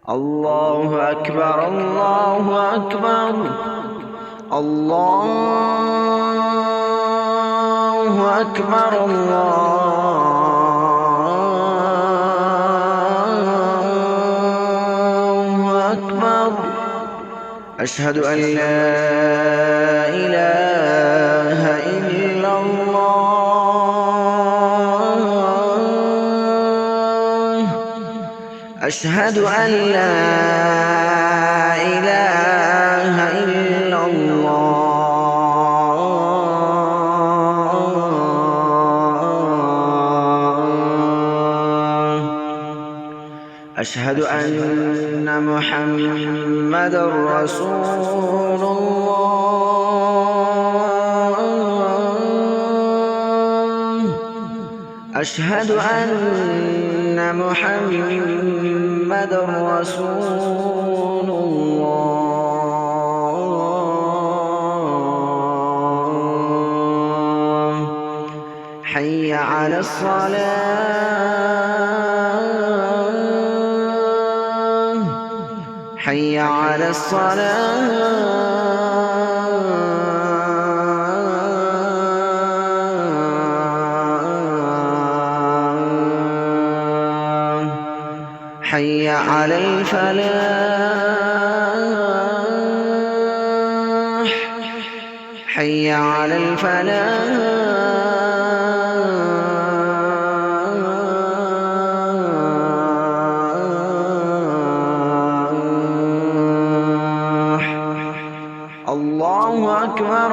الله أكبر الله أكبر الله أكبر الله أكبر. أشهد أن لا إله إلا الله. أشهد أن لا إله إلا الله. أشهد أن محمدًا رسول الله. أشهد أن محمدًا رسول الله. حي على الصلاة. حي على الصلاة. حي على الفلاح. حي على الفلاح. الله أكبر